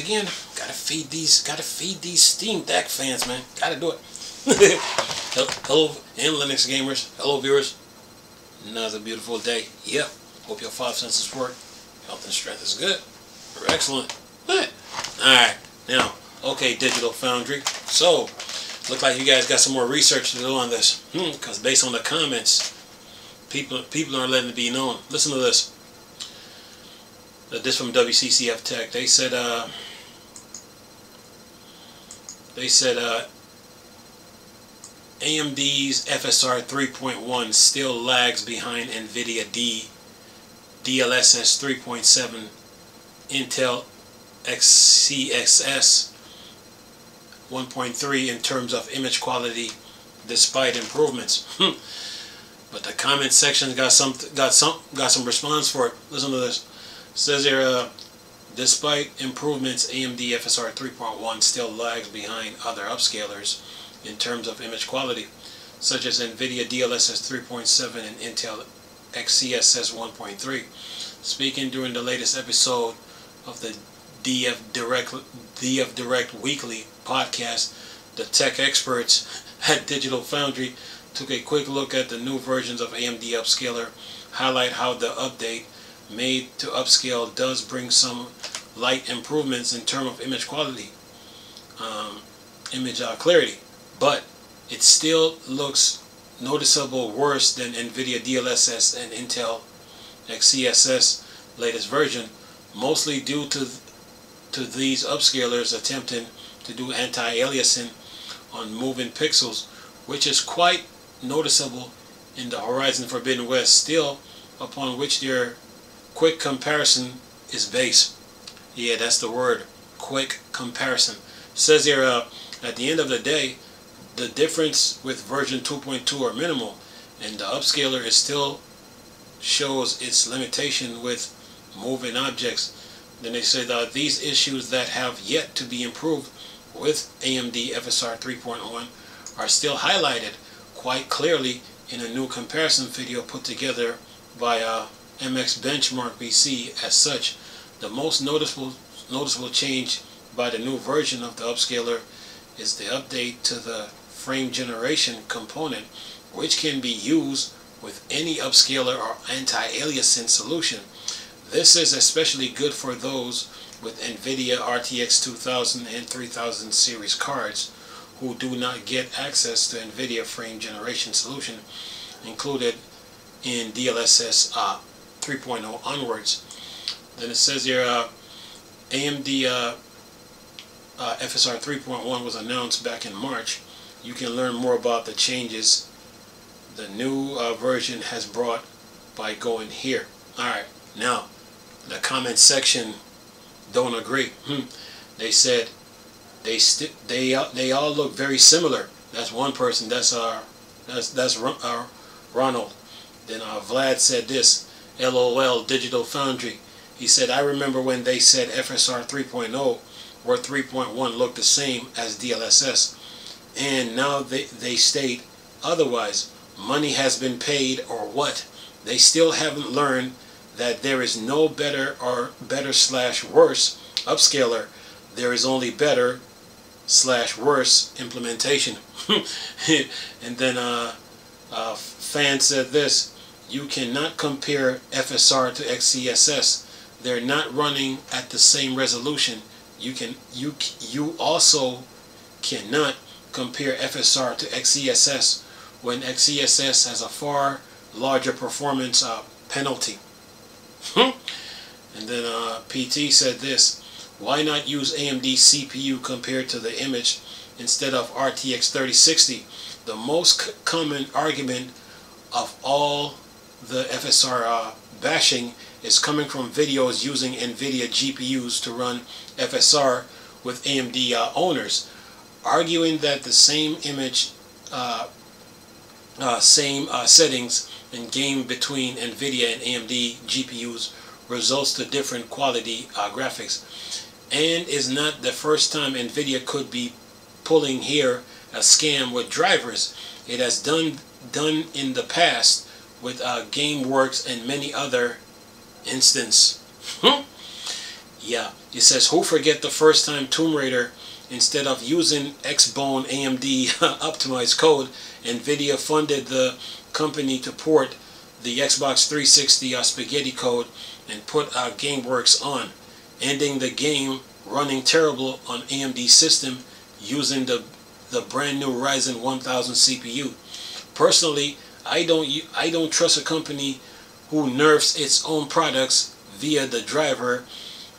again. Gotta feed these Steam Deck fans, man. Gotta do it. Hello, and Linux gamers. Hello, viewers. Another beautiful day. Yep. Hope your 5 senses work. Health and strength is good. We're excellent. Alright. Now, okay, Digital Foundry. So, look like you guys got some more research to do on this. Because based on the comments, people aren't letting it be known. Listen to this. This from WCCF Tech. They said AMD's FSR 3.1 still lags behind Nvidia Dlss 3.7, Intel Xess 1.3 in terms of image quality, despite improvements. But the comment section got some response for it. Listen to this. It says here, despite improvements, AMD FSR 3.1 still lags behind other upscalers in terms of image quality, such as Nvidia Dlss 3.7 and Intel Xess 1.3. Speaking during the latest episode of the DF Direct Weekly podcast, the tech experts at Digital Foundry took a quick look at the new versions of AMD Upscaler, highlight how the update made to upscale does bring some light improvements in terms of image quality, clarity, but it still looks noticeable worse than Nvidia Dlss and Intel Xess latest version, mostly due to these upscalers attempting to do anti-aliasing on moving pixels, which is quite noticeable in the Horizon Forbidden West, still upon which their quick comparison is based. Yeah, that's the word, quick comparison. It says here, at the end of the day, the difference with version 2.2 are minimal, and the upscaler is still shows its limitation with moving objects. Then they said these issues that have yet to be improved with AMD FSR 3.1 are still highlighted quite clearly in a new comparison video put together by MX Benchmark BC. As such, the most noticeable change by the new version of the upscaler is the update to the frame generation component, which can be used with any upscaler or anti-aliasing solution. This is especially good for those with Nvidia RTX 2000 and 3000 series cards who do not get access to Nvidia frame generation solution included in DLSS 3.0 onwards. Then it says here, AMD FSR 3.1 was announced back in March. You can learn more about the changes the new version has brought by going here. Alright, now the comment section don't agree. They said they all look very similar. That's one person. That's Ronald. Then Vlad said this. LOL Digital Foundry. He said, I remember when they said FSR 3.0 or 3.1 looked the same as DLSS, and now they state otherwise. Money has been paid or what? They still haven't learned that there is no better or better/worse upscaler. There is only better/worse implementation. And then fan said this. You cannot compare FSR to XeSS. They're not running at the same resolution. You also cannot compare FSR to XeSS when XeSS has a far larger performance penalty. And then PT said this. Why not use AMD CPU compared to the image instead of RTX 3060? The most common argument of all the FSR bashing is coming from videos using Nvidia GPUs to run FSR with AMD owners, arguing that the same image, settings and game between Nvidia and AMD GPUs results to different quality graphics, and is not the first time Nvidia could be pulling here a scam with drivers. It has done in the past with GameWorks and many other instances. Yeah, it says, who forget the first time Tomb Raider, instead of using X-Bone AMD optimized code, Nvidia funded the company to port the Xbox 360 spaghetti code and put GameWorks on, ending the game running terrible on AMD system using the brand new Ryzen 1000 CPU. Personally, I don't trust a company who nerfs its own products via the driver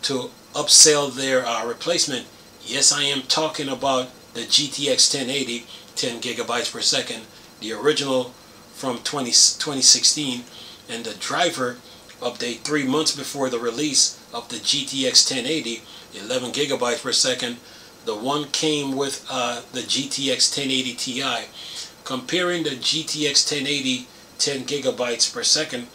to upsell their replacement. Yes, I am talking about the GTX 1080, 10 gigabytes per second, the original from 2016, and the driver update 3 months before the release of the GTX 1080, 11 gigabytes per second. The one came with the GTX 1080 Ti. Comparing the GTX 1080 10 gigabytes per second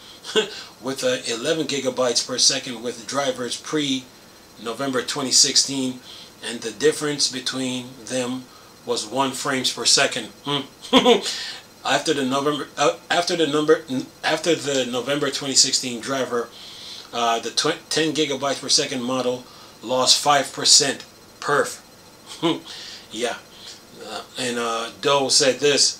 with 11 gigabytes per second with drivers pre-November 2016, and the difference between them was 1 frames per second. After the November 2016 driver, the 10 gigabytes per second model lost 5% perf. Yeah, and Doe said this: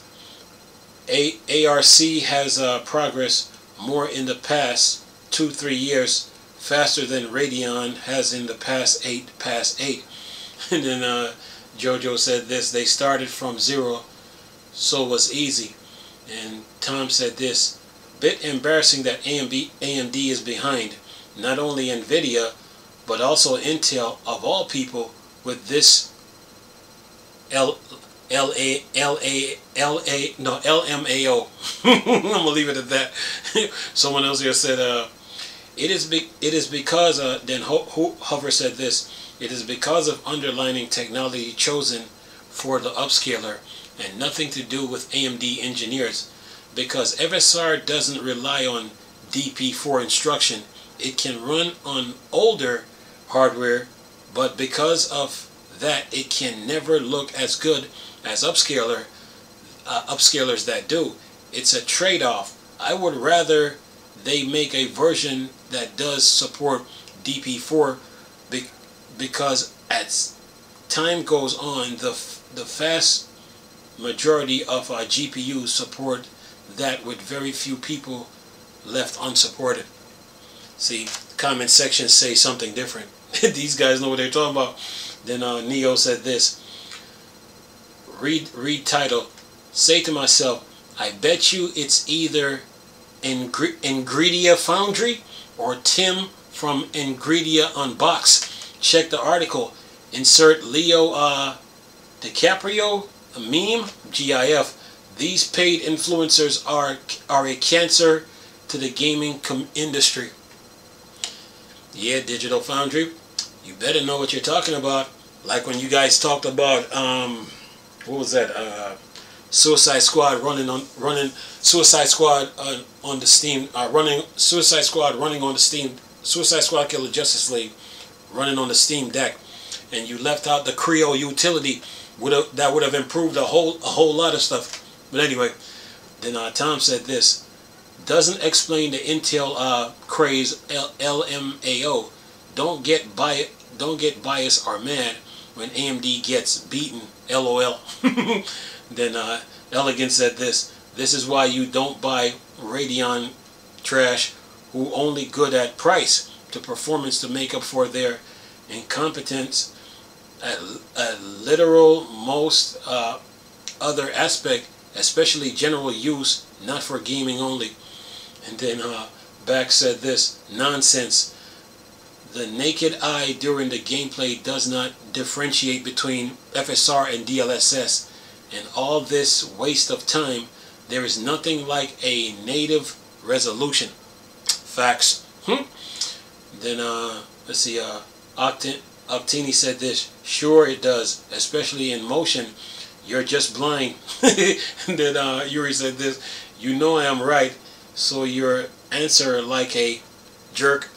ARC has progress more in the past 2-3 years faster than Radeon has in the past 8. And then Jojo said this: they started from 0, so it was easy. And Tom said this: bit embarrassing that AMD is behind, not only Nvidia but also Intel, of all people, with this LMAO. I'm gonna leave it at that. Someone else here said it is because then Hover said this: it is because of underlying technology chosen for the upscaler and nothing to do with AMD engineers. Because FSR doesn't rely on DP4 instruction, it can run on older hardware, but because of that it can never look as good as upscalers that do. It's a trade-off. I would rather they make a version that does support DP4 because as time goes on, the vast majority of our GPUs support that, with very few people left unsupported. See, comment sections say something different. These guys know what they're talking about. Then Neo said this: read title, say to myself, I bet you it's either Nvidia Foundry or Tim from Nvidia Unbox. Check the article. Insert Leo DiCaprio a meme. GIF. These paid influencers are a cancer to the gaming industry. Yeah, Digital Foundry, you better know what you're talking about. Like when you guys talked about what was that? Suicide Squad running on the Steam, Suicide Squad running on the Steam, Suicide Squad Killer Justice League running on the Steam Deck, and you left out the Creo utility. That would have improved a whole lot of stuff. But anyway, then Tom said this: doesn't explain the Intel craze. LMAO. Don't get biased or mad when AMD gets beaten. LOL. Then Elegant said this: this is why you don't buy Radeon trash, who only good at price to performance to make up for their incompetence at literal most other aspect, especially general use, not for gaming only. And then Back said this: nonsense. The naked eye during the gameplay does not differentiate between FSR and DLSS, and all this waste of time. There is nothing like a native resolution. Facts. Then let's see. Octini said this: sure it does, especially in motion. You're just blind. And then Yuri said this: you know I am right, so your answer like a jerk.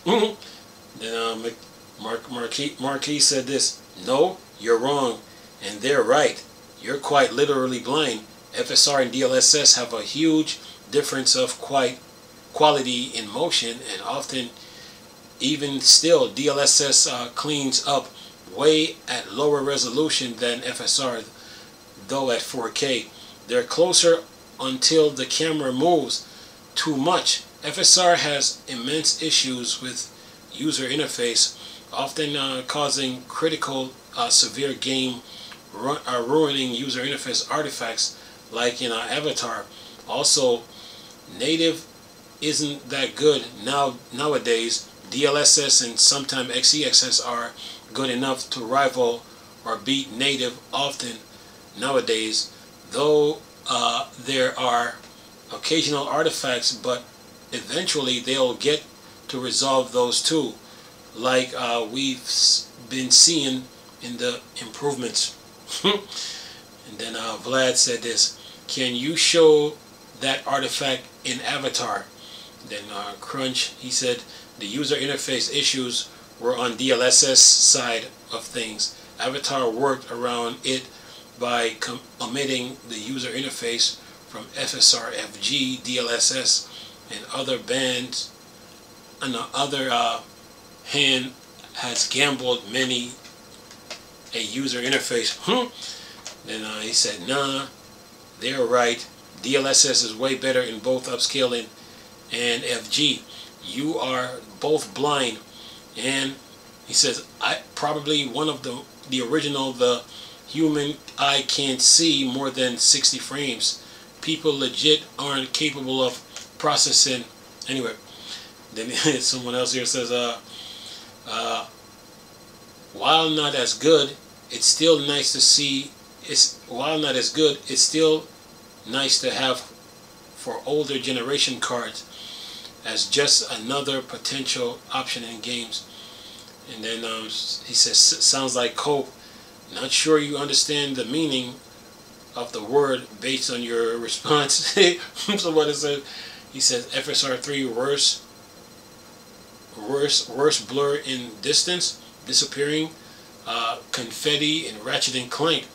Then Marquis said this: no, you're wrong, and they're right. You're quite literally blind. FSR and DLSS have a huge difference of quality in motion, and often even still, DLSS cleans up way at lower resolution than FSR, though at 4K. They're closer until the camera moves too much. FSR has immense issues with user interface, often causing critical severe game ruining user interface artifacts like in Avatar. Also, native isn't that good nowadays. DLSS and sometimes Xess are good enough to rival or beat native often nowadays, though there are occasional artifacts, but eventually they'll get to resolve those too, like we've been seeing in the improvements. And then Vlad said this: can you show that artifact in Avatar? Then Crunch, he said the user interface issues were on DLSS side of things. Avatar worked around it by omitting the user interface from FSR, FG, DLSS, and other bands. On the other hand, has gambled many a user interface. Then he said, nah, they're right. DLSS is way better in both upscaling and FG. You are both blind. And he says, I probably one of the original, the human eye can't see more than 60 frames. People legit aren't capable of processing. Anyway, then someone else here says, while not as good, it's still nice to see. While not as good, it's still nice to have for older generation cards as just another potential option in games. And then he says, sounds like cope. Not sure you understand the meaning of the word based on your response. So what is it? He says FSR3 worse blur in distance, disappearing, confetti, and Ratchet and Clank.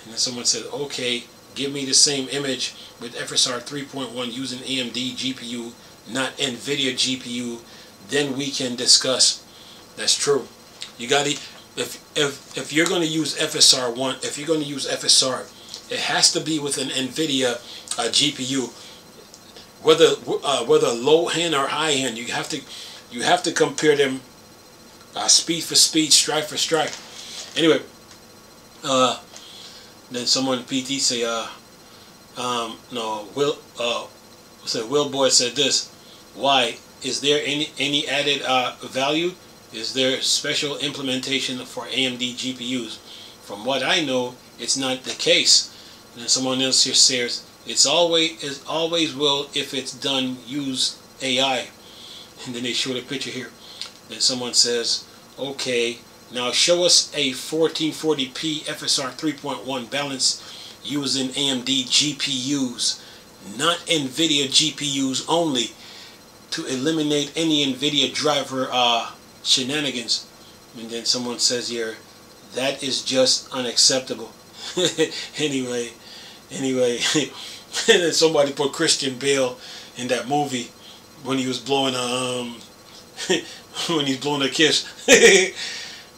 And then someone said, okay, give me the same image with FSR 3.1 using AMD GPU, not Nvidia GPU, then we can discuss. That's true. You got to, if you're going to use FSR1, if you're going to use FSR, it has to be with an Nvidia GPU. Whether low hand or high hand, you have to compare them speed for speed, strike for strike. Anyway, then someone PT say no, Will Boy said this: why is there any added value? Is there special implementation for AMD GPUs? From what I know, it's not the case. And then someone else here says it's always will if it's done use AI. And then they show the picture here. Then someone says, okay, now show us a 1440p FSR 3.1 balance using AMD GPUs, not Nvidia GPUs only, to eliminate any Nvidia driver shenanigans. And then someone says here, that is just unacceptable. anyway, and then somebody put Christian Bale in that movie when he was blowing when he's blowing a kiss.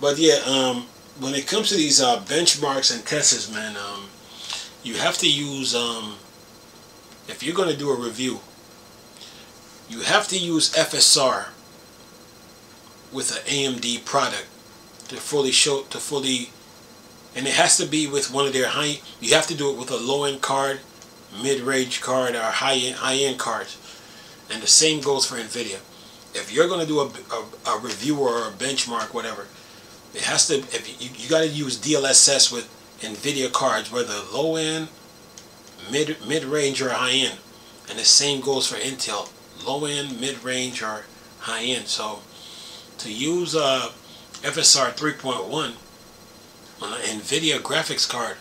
But yeah, when it comes to these benchmarks and tests, man, you have to use, if you're going to do a review, you have to use FSR with an AMD product to fully, and it has to be with one of their high, you have to do it with a low-end card, mid-range card, or high-end cards. And the same goes for Nvidia. If you're going to do a review or a benchmark, whatever, it has to, you got to use DLSS with Nvidia cards, whether low-end, mid-range, or high-end. And the same goes for Intel, low-end, mid-range, or high-end. So to use FSR 3.1 on an Nvidia graphics card,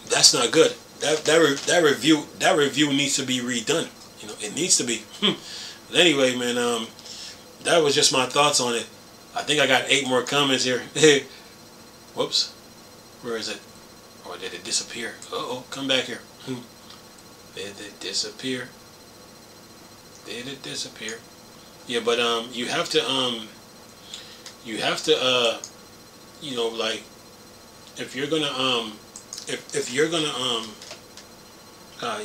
that's not good. That review needs to be redone. You know, it needs to be. But anyway, man, that was just my thoughts on it. I think I got 8 more comments here. Whoops, where is it? Or did it disappear? Uh-oh, come back here. Did it disappear? Did it disappear? Yeah, but you have to you know, like, if you're gonna if you're gonna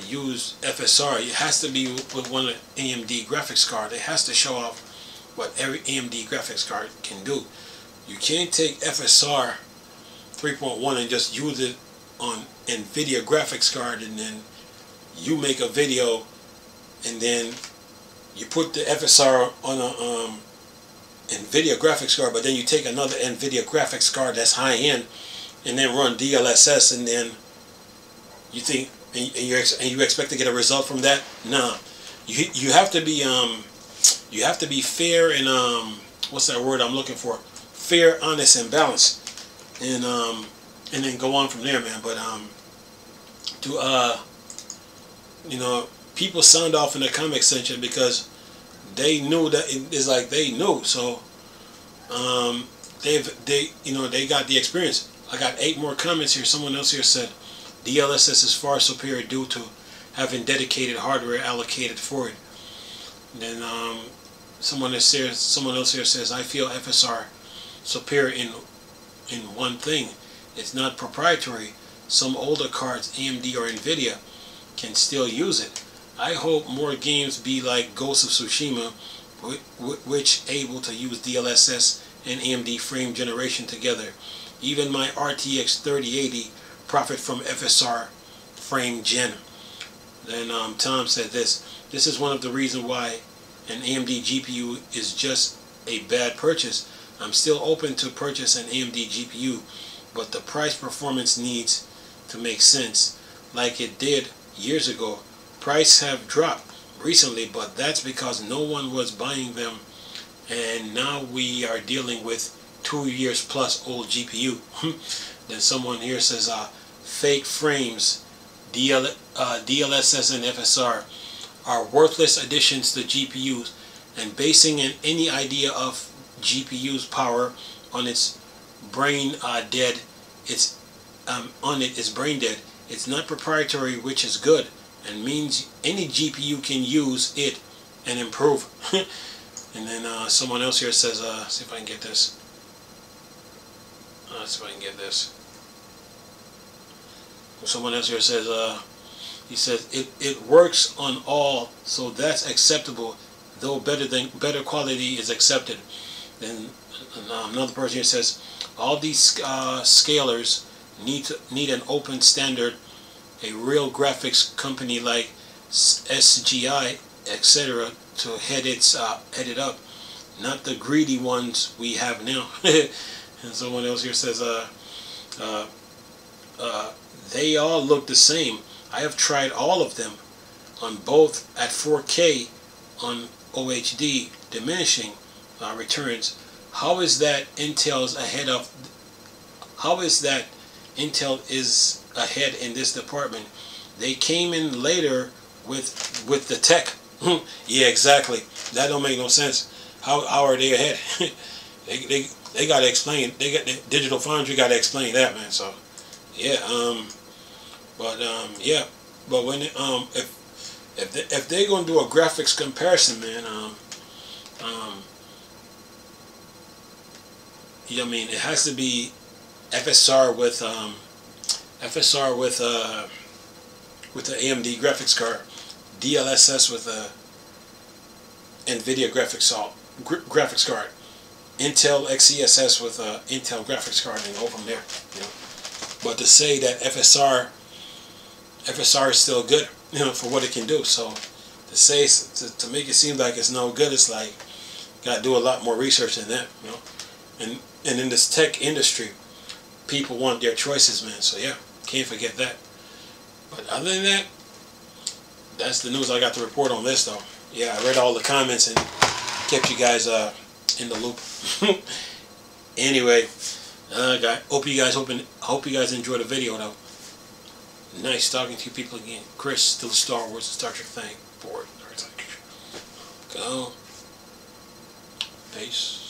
use FSR, it has to be with one of the AMD graphics card. It has to show off what every AMD graphics card can do. You can't take FSR 3.1 and just use it on Nvidia graphics card, and then you make a video and then you put the FSR on a Nvidia graphics card, but then you take another Nvidia graphics card that's high end and then run DLSS, and then you think and you expect to get a result from that? Nah. You have to be fair and what's that word I'm looking for? Fair, honest, and balanced, and then go on from there, man. But you know, people sound off in the comment section because they knew that it's like they knew, so they got the experience. I got 8 more comments here. Someone else here said DLSS is far superior due to having dedicated hardware allocated for it. And then someone else here says, I feel FSR superior in one thing. It's not proprietary. Some older cards, AMD or Nvidia, can still use it. I hope more games be like Ghost of Tsushima, which able to use DLSS and AMD frame generation together. Even my RTX 3080 profit from FSR frame gen. Then Tom said this is one of the reasons why an AMD GPU is just a bad purchase. I'm still open to purchase an AMD GPU, but the price performance needs to make sense like it did years ago. Prices have dropped recently, but that's because no one was buying them, and now we are dealing with 2 years plus old GPU. Then someone here says fake frames, DLSS and FSR are worthless additions to GPUs, and basing any idea of GPU's power on its brain dead. It's is brain dead. It's not proprietary, which is good, and means any GPU can use it and improve. And then someone else here says, see if I can get this. Someone else here says, he says it works on all, so that's acceptable, though better quality is accepted. Then another person here says, all these scalers need an open standard, a real graphics company like SGI, etc., to head it up, not the greedy ones we have now. And someone else here says, they all look the same. I have tried all of them on both at 4K on OHD, diminishing returns. How is that Intel is ahead in this department? They came in later with the tech. Yeah, exactly. That don't make no sense. How are they ahead? they got to explain. They got the Digital Foundry got to explain that, man. So yeah, yeah, but when if they're gonna do a graphics comparison, man, yeah, I mean, it has to be FSR with the AMD graphics card, DLSS with a Nvidia graphics card, Intel XESS with a Intel graphics card, and go from there. You know, but to say that FSR is still good, you know, for what it can do. So to say to make it seem like it's no good, it's like gotta do a lot more research than that, you know. And in this tech industry, people want their choices, man. So yeah, can't forget that. But other than that, that's the news I got to report on this, though. Yeah, I read all the comments and kept you guys in the loop. Anyway, hope you guys enjoyed the video, though. Nice talking to you people again. Chris, still Star Wars and Star Trek thing. Bored. Go. Peace.